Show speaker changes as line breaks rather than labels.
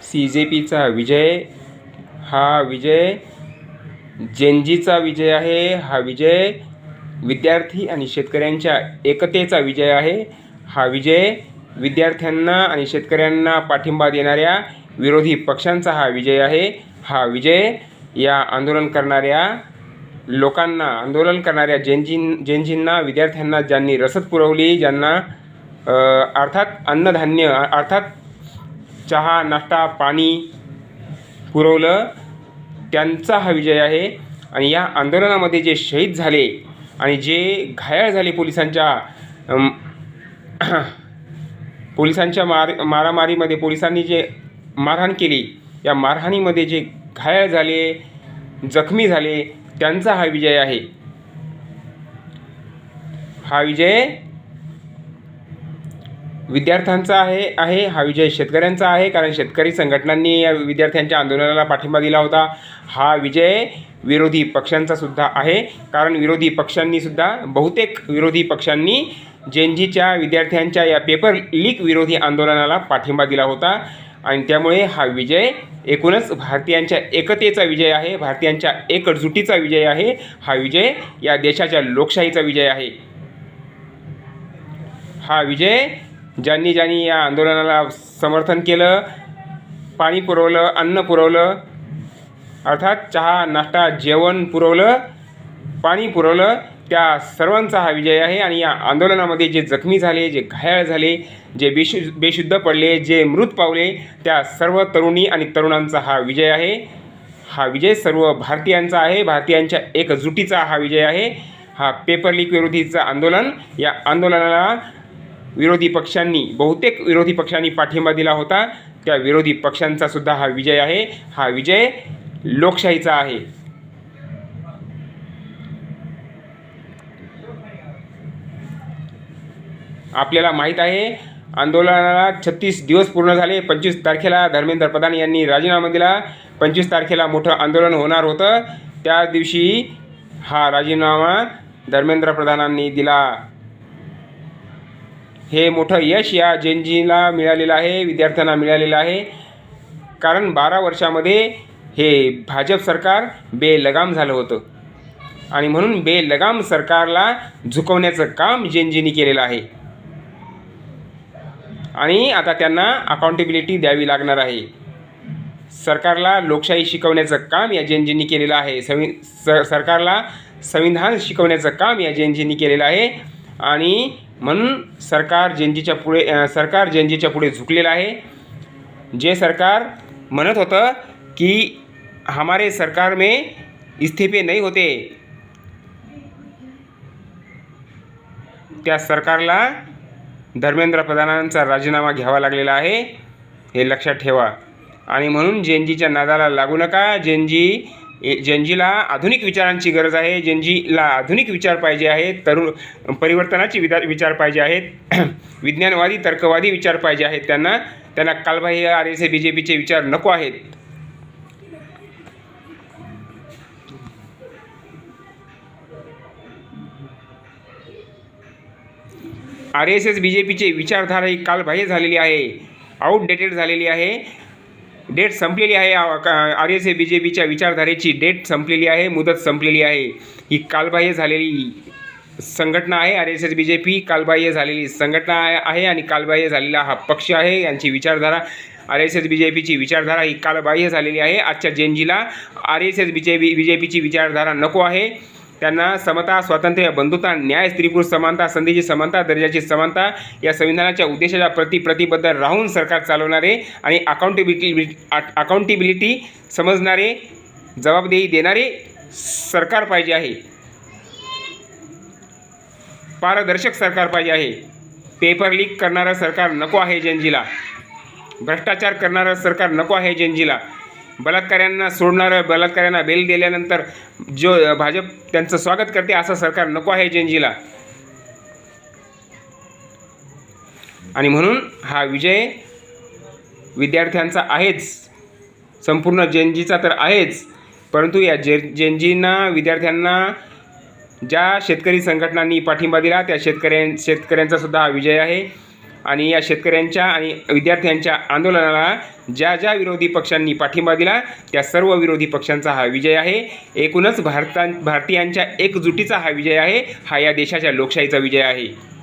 CJPचा विजय, हा विजय जेनजीचा विजय आहे, हा विजय विद्यार्थी आणि शेतकऱ्यांच्या एकतेचा विजय आहे, हा विजय विद्यार्थ्यांना आणि शेतकऱ्यांना पाठिंबा देणाऱ्या विरोधी पक्षांचा हा विजय आहे, हा विजय या आंदोलन करणाऱ्या लोकांना, आंदोलन करणाऱ्या जेनजींना, विद्यार्थ्यांना ज्यांनी रसद पुरवली, ज्यांना अर्थात अन्नधान्य, अर्थात चहा, नाश्ता, पाणी पुरवलं, त्यांचा हा विजय आहे. आणि या आंदोलनामध्ये जे शहीद झाले आणि जे घायाळ झाले पोलिसांच्या मारामारीमध्ये, पोलिसांनी जे मारहाण केली, या मारहाणीमध्ये जे घायाळ झाले, जखमी झाले, त्यांचा हा विजय आहे. हा विजय विद्यार्थ्यांचा आहे, हा विजय शेतकऱ्यांचा आहे, कारण शेतकरी संघटनांनी या विद्यार्थ्यांच्या आंदोलनाला पाठिंबा दिला होता. हा विजय विरोधी पक्षांचा सुद्धा आहे, कारण विरोधी पक्षांनी सुद्धा, बहुतेक विरोधी पक्षांनी जेनजीच्या विद्यार्थ्यांच्या या पेपर लीक विरोधी आंदोलनाला पाठिंबा दिला होता. आणि त्यामुळे हा विजय एकूणच भारतीयांच्या एकतेचा विजय आहे, भारतीयांच्या एकजुटीचा विजय आहे, हा विजय या देशाच्या लोकशाहीचा विजय आहे. हा विजय ज्यांनी या आंदोलनाला समर्थन केलं, पाणी पुरवलं, अन्न पुरवलं, अर्थात चहा, नाश्ता, जेवण पुरवलं, पाणी पुरवलं, त्या सर्वांचा हा विजय आहे. आणि या आंदोलनामध्ये जे जखमी झाले, जे घायाळ झाले, जे बेशुद्ध पडले, जे मृत पावले, त्या सर्व तरुणी आणि तरुणांचा हा विजय आहे. हा विजय सर्व भारतीयांचा आहे, भारतीयांच्या एकजुटीचा हा विजय आहे. हा पेपर लीक विरोधीचं आंदोलन, या आंदोलनाला विरोधी पक्षांनी, बहुतेक विरोधी पक्षांनी पाठिंबा दिला होता, त्या विरोधी पक्षांचा सुद्धा हा विजय आहे. हा विजय लोकशाहीचा आहे. आपल्याला माहीत आहे, आंदोलनाला 36 दिवस पूर्ण झाले. 25 तारखेला धर्मेंद्र प्रधान यांनी राजीनामा दिला. 25 तारखेला मोठं आंदोलन होणार होतं. त्या दिवशी हा राजीनामा धर्मेंद्र प्रधानांनी दिला. हे मोठं यश या जेनजीला मिळालेलं आहे, विद्यार्थ्यांना मिळालेलं आहे. कारण 12 वर्षामध्ये हे भाजप सरकार बेलगाम झालं होतं आणि म्हणून बेलगाम सरकारला झुकवण्याचं काम जेनजींनी केलेलं आहे. आणि आता त्यांना अकाउंटेबिलिटी द्यावी लागणार आहे. सरकारला लोकशाही शिकवण्याचं काम या जेनजींनी केलेलं आहे. सरकारला संविधान शिकवण्याचं काम या जेनजींनी केलेलं आहे. आणि म्हणून सरकार जेनजीच्या पुढे झुकलेलं आहे. जे सरकार म्हणत होतं की हमारे सरकार में इस्तीफे नहीं होते, त्या सरकारला धर्मेंद्र प्रधानांचा राजीनामा घ्यावा लागलेला आहे, हे लक्षात ठेवा. आणि म्हणून जेनजीच्या नादाला लागू नका. जेनजीला आधुनिक विचारांची गरज आहे. जेनजीला आधुनिक विचार पाहिजे आहेत, तरुण परिवर्तनाचे विचार पाहिजे आहेत, विज्ञानवादी तर्कवादी विचार पाहिजे आहेत. त्यांना कालबाह्य RSS BJPचे विचार नको आहेत. RSS BJPची विचारधारा ही कालबाह्य झालेली आहे, आउटडेटेड झालेली आहे, डेट संपलेली आहे. RSS BJPच्या विचारधारेची डेट संपलेली आहे, मुदत संपलेली आहे. ही कालबाह्य झालेली संघटना आहे. RSS BJP कालबाह्य झालेली संघटना आहे आणि कालबाह्य झालेला हा पक्ष आहे. यांची विचारधारा, RSS BJPची विचारधारा ही कालबाह्य झालेली आहे. आजच्या जेनजीला RSS BJPची विचारधारा नको आहे. त्यांना समता, स्वातंत्र्य, बंधुता, न्याय, स्त्री-पुरुष समानता, संधीची समानता, दर्जाची समानता या संविधानाच्या उद्देशाच्या प्रतिबद्ध राहून सरकार चालवणारे आणि अकाउंटेबिलिटी समजणारे, जबाबदेही देणारे सरकार पाहिजे आहे. पारदर्शक सरकार पाहिजे आहे. पेपर लीक करणारं सरकार नको आहे जेनजीला. भ्रष्टाचार करणारं सरकार नको आहे जेनजीला. बलात्काऱ्यांना सोडणारं, बलात्काऱ्यांना बेल दिल्यानंतर जो भाजप त्यांचं स्वागत करते असं सरकार नको आहे जेनजीला. आणि म्हणून हा विजय विद्यार्थ्यांचा आहेच, संपूर्ण जेनजीचा तर आहेच, परंतु या जेनजींना, विद्यार्थ्यांना ज्या शेतकरी संघटनांनी पाठिंबा दिला त्या शेतकऱ्यांचा सुद्धा हा विजय आहे. आणि या शेतकऱ्यांच्या आणि विद्यार्थ्यांच्या आंदोलनाला ज्या ज्या विरोधी पक्षांनी पाठिंबा दिला त्या सर्व विरोधी पक्षांचा हा विजय आहे. एकूणच भारतीयांच्या एकजुटीचा हा विजय आहे. हा या देशाच्या लोकशाहीचा विजय आहे.